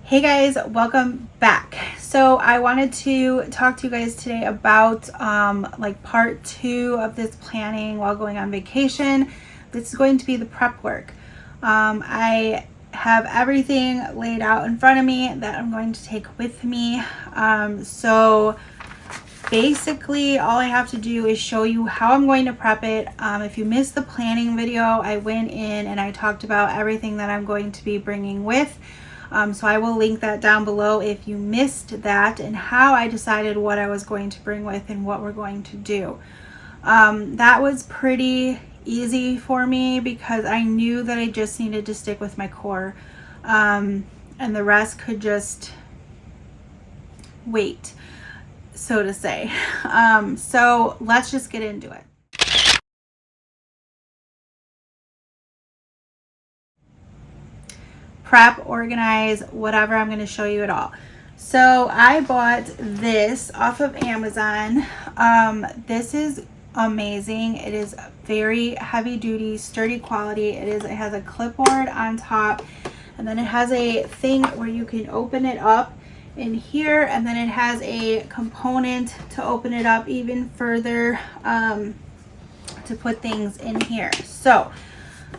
Hey guys, welcome back. So I wanted to talk to you guys today about like part 2 of this planning while going on vacation. This is going to be the prep work. I have everything laid out in front of me that I'm going to take with me. So basically all I have to do is show you how I'm going to prep it. If you missed the planning video, I went in and I talked about everything that I'm going to be bringing with. So I will link that down below if you missed that, and how I decided what I was going to bring with and what we're going to do. That was pretty easy for me because I knew that I just needed to stick with my core, and the rest could just wait, so to say. So let's just get into it. Prep, organize, whatever. I'm going to show you it all. So I bought this off of Amazon. This is amazing. It is very heavy duty, sturdy quality. It has a clipboard on top, and then it has a thing where you can open it up in here, and then it has a component to open it up even further, to put things in here. So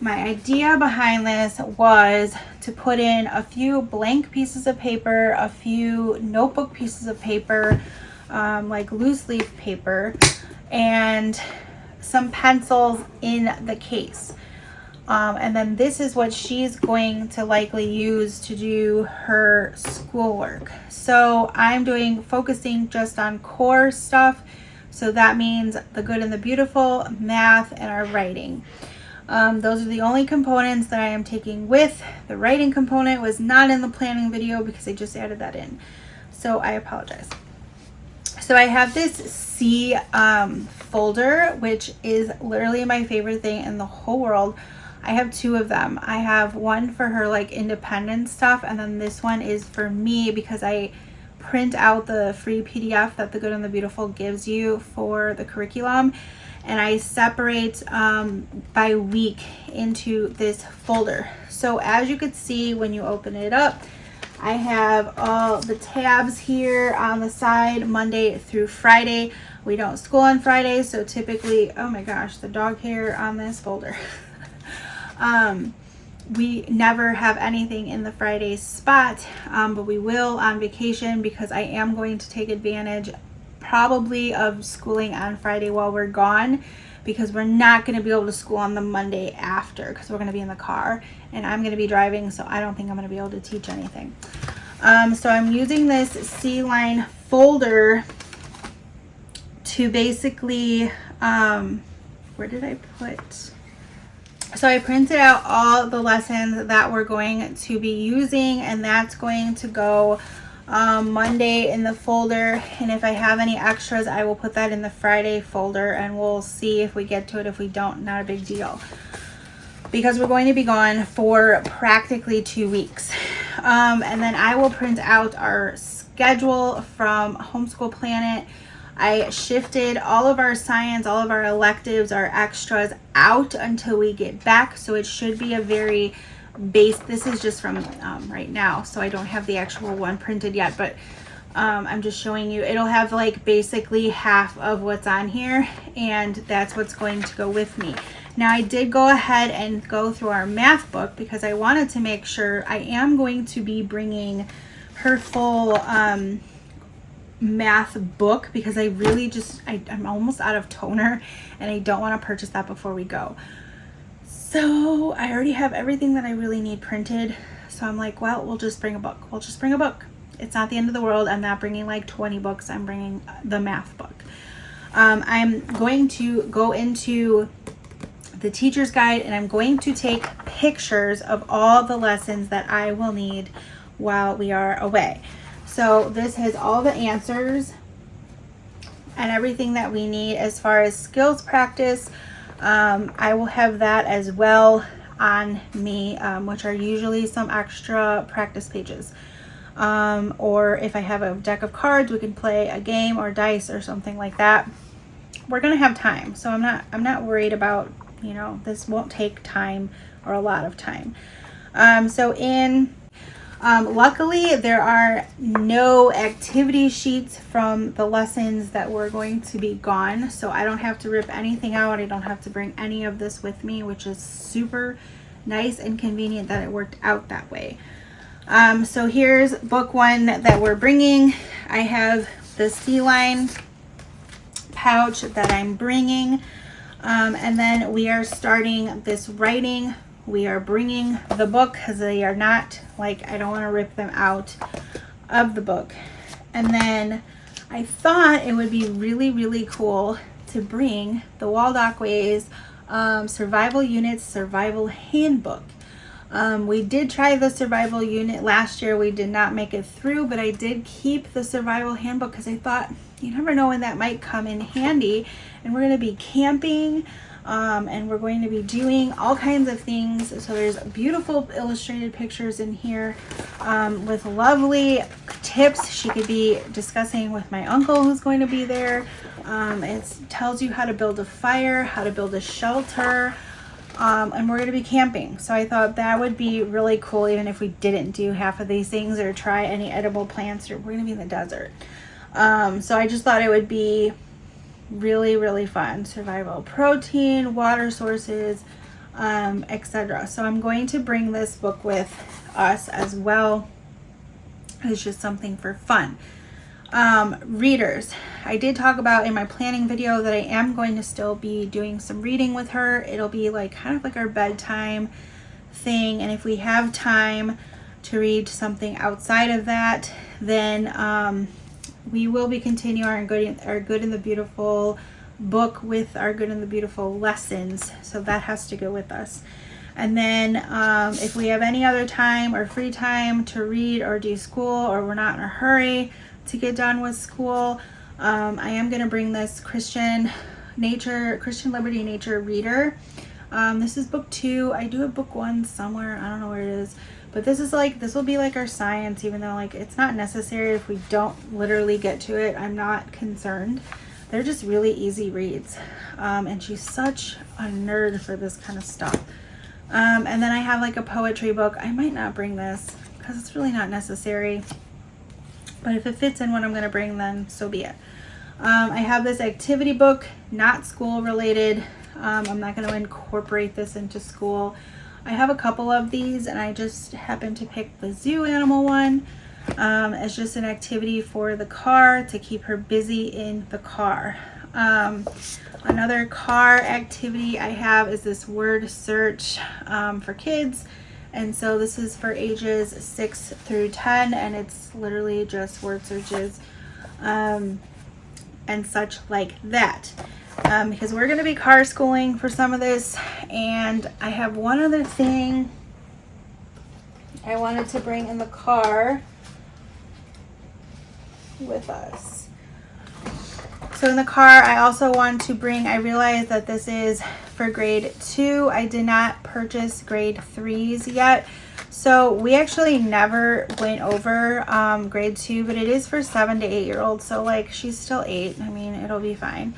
my idea behind this was to put in a few blank pieces of paper, a few notebook pieces of paper, like loose leaf paper, and some pencils in the case. And then this is what she's going to likely use to do her schoolwork. So I'm focusing just on core stuff. So that means the good and the beautiful, math, and our writing. Those are the only components that I am taking with. The writing component was not in the planning video because I just added that in. So I apologize. So I have this C folder, which is literally my favorite thing in the whole world. I have 2 of them. I have one for her like independent stuff, and then this one is for me because I print out the free PDF that the Good and the Beautiful gives you for the curriculum. And I separate by week into this folder. So as you could see when you open it up, I have all the tabs here on the side, Monday through Friday. We don't school on Friday, so typically, oh my gosh, the dog hair on this folder. We never have anything in the Friday spot, but we will on vacation because I am going to take advantage probably of schooling on Friday while we're gone, because we're not going to be able to school on the Monday after because we're going to be in the car and I'm going to be driving, so I don't think I'm going to be able to teach anything. So I'm using this C-line folder to basically, where did I put? So I printed out all the lessons that we're going to be using, and that's going to go Monday in the folder, and if I have any extras I will put that in the Friday folder, and we'll see if we get to it. If we don't, not a big deal, because we're going to be gone for practically 2 weeks. And then I will print out our schedule from Homeschool Planet. I shifted all of our science, all of our electives, our extras out until we get back, so it should be a very base. This is just from right now, so I don't have the actual one printed yet, but I'm just showing you. It'll have like basically half of what's on here, and that's what's going to go with me. Now I did go ahead and go through our math book because I wanted to make sure. I am going to be bringing her full math book because I really I'm almost out of toner and I don't want to purchase that before we go. So I already have everything that I really need printed. So I'm like, well, we'll just bring a book. We'll just bring a book. It's not the end of the world. I'm not bringing like 20 books. I'm bringing the math book. I'm going to go into the teacher's guide, and I'm going to take pictures of all the lessons that I will need while we are away. So this has all the answers and everything that we need as far as skills practice. I will have that as well on me, which are usually some extra practice pages. Or if I have a deck of cards, we can play a game or dice or something like that. We're gonna have time, so I'm not worried about, you know, this won't take time or a lot of time. So in Luckily, there are no activity sheets from the lessons that were going to be gone, so I don't have to rip anything out. I don't have to bring any of this with me, which is super nice and convenient that it worked out that way. So here's book one that we're bringing. I have the Sea Line pouch that I'm bringing, and then we are starting this writing. We are bringing the book because they are not, like, I don't want to rip them out of the book. And then I thought it would be really, really cool to bring the Waldockways Survival Units Survival Handbook. We did try the survival unit last year. We did not make it through, but I did keep the survival handbook because I thought you never know when that might come in handy. And we're going to be camping, and we're going to be doing all kinds of things. So there's beautiful illustrated pictures in here with lovely tips she could be discussing with my uncle who's going to be there. It tells you how to build a fire, how to build a shelter, and we're going to be camping. So I thought that would be really cool, even if we didn't do half of these things or try any edible plants, or we're going to be in the desert. So I just thought it would be really, really fun. Survival protein, water sources, etc. So I'm going to bring this book with us as well. It's just something for fun. Readers. I did talk about in my planning video that I am going to still be doing some reading with her. It'll be like kind of like our bedtime thing, and if we have time to read something outside of that, then we will be continuing our Good and the Beautiful book with our Good and the Beautiful lessons. So that has to go with us. And then if we have any other time or free time to read or do school, or we're not in a hurry to get done with school, I am going to bring this Christian Liberty Nature reader. This is book 2. I do have book 1 somewhere. I don't know where it is. But this will be like our science, even though like it's not necessary if we don't literally get to it. I'm not concerned. They're just really easy reads. And she's such a nerd for this kind of stuff. And then I have like a poetry book. I might not bring this because it's really not necessary. But if it fits in what I'm going to bring, then so be it. I have this activity book, not school related. I'm not going to incorporate this into school. I have a couple of these, and I just happened to pick the zoo animal one as just an activity for the car to keep her busy in the car. Another car activity I have is this word search for kids. And so this is for ages 6 through 10, and it's literally just word searches and such like that. Because we're going to be car schooling for some of this. And I have one other thing I wanted to bring in the car with us. So in the car, I also want to bring, I realized that this is for grade 2. I did not purchase grade 3s yet. So we actually never went over grade 2, but it is for 7 to 8-year-olds. So like she's still 8. I mean, it'll be fine.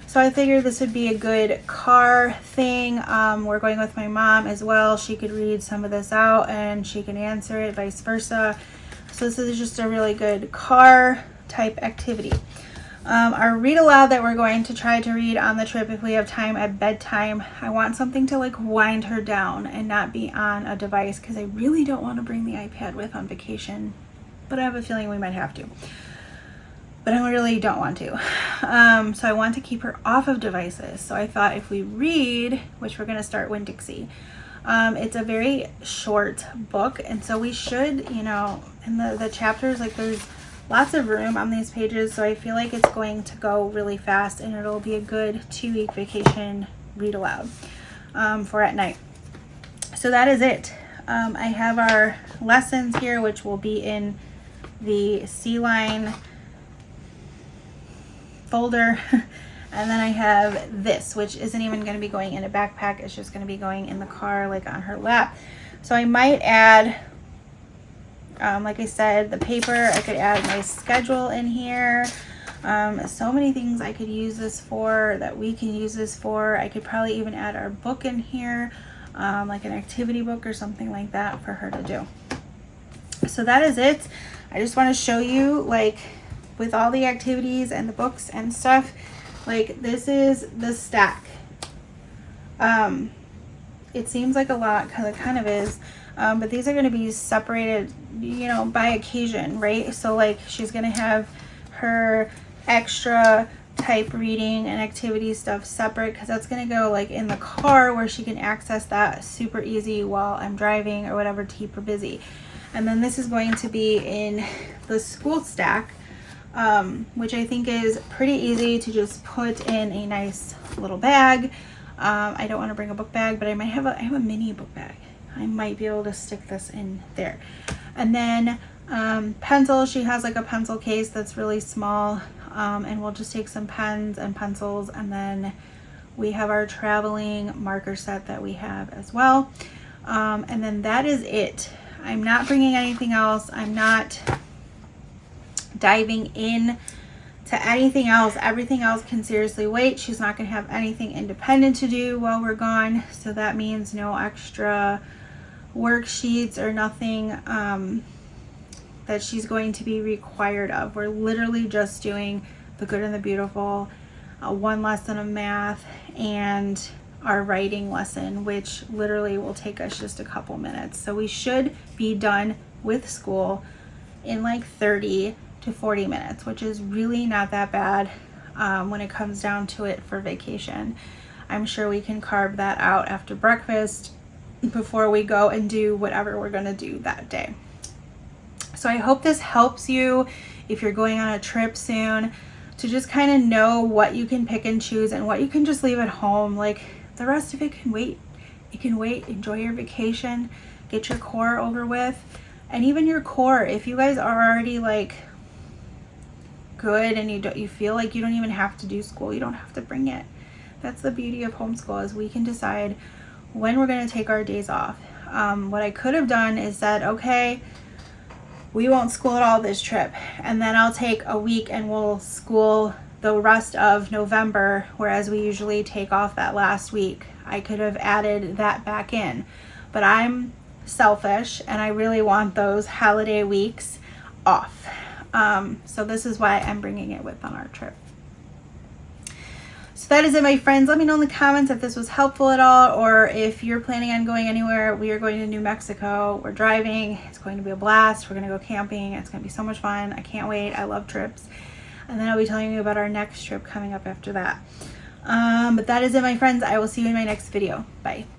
So I figured this would be a good car thing. We're going with my mom as well. She could read some of this out and she can answer it, vice versa. So this is just a really good car type activity. Our read aloud that we're going to try to read on the trip if we have time at bedtime, I want something to like wind her down and not be on a device, because I really don't want to bring the iPad with on vacation, but I have a feeling we might have to. But I really don't want to. So I want to keep her off of devices. So I thought if we read, which we're going to start Winn-Dixie, it's a very short book. And so we should, in the chapters, like there's lots of room on these pages. So I feel like it's going to go really fast, and it'll be a good 2-week vacation read aloud for at night. So that is it. I have our lessons here, which will be in the Sea Line folder. And then I have this, which isn't even going to be going in a backpack. It's just going to be going in the car, like on her lap. So I might add, like I said, the paper. I could add my schedule in here. So many things I could use this for, that we can use this for. I could probably even add our book in here, like an activity book or something like that for her to do. So that is it. I just want to show you, like, with all the activities and the books and stuff, like, this is the stack. It seems like a lot, because it kind of is, but these are going to be separated, you know, by occasion, right? So, like, she's going to have her extra type reading and activity stuff separate, because that's going to go, like, in the car where she can access that super easy while I'm driving or whatever to keep her busy. And then this is going to be in the school stack, which I think is pretty easy to just put in a nice little bag. I don't want to bring a book bag, but I have a mini book bag. I might be able to stick this in there. And then pencils, she has like a pencil case that's really small, and we'll just take some pens and pencils, and then we have our traveling marker set that we have as well. And then that is it. I'm not bringing anything else. I'm not diving in to anything else. Everything else can seriously wait. She's not going to have anything independent to do while we're gone, so that means no extra worksheets or nothing that she's going to be required of. We're literally just doing the good and the beautiful, one lesson of math, and our writing lesson, which literally will take us just a couple minutes. So we should be done with school in like 30 to 40 minutes, which is really not that bad when it comes down to it for vacation. I'm sure we can carve that out after breakfast before we go and do whatever we're going to do that day. So I hope this helps you if you're going on a trip soon, to just kind of know what you can pick and choose and what you can just leave at home. Like, the rest of it can wait. It can wait. Enjoy your vacation. Get your core over with. And even your core, if you guys are already like good and you feel like you don't even have to do school, you don't have to bring it. That's the beauty of homeschool, is we can decide when we're going to take our days off. What I could have done is said, okay, we won't school at all this trip, and then I'll take a week and we'll school the rest of November, whereas we usually take off that last week. I could have added that back in, but I'm selfish and I really want those holiday weeks off. So this is why I'm bringing it with on our trip. So that is it, my friends. Let me know in the comments if this was helpful at all, or if you're planning on going anywhere. We are going to New Mexico. We're driving. It's going to be a blast. We're going to go camping. It's going to be so much fun. I can't wait. I love trips. And then I'll be telling you about our next trip coming up after that. But that is it, my friends. I will see you in my next video. Bye.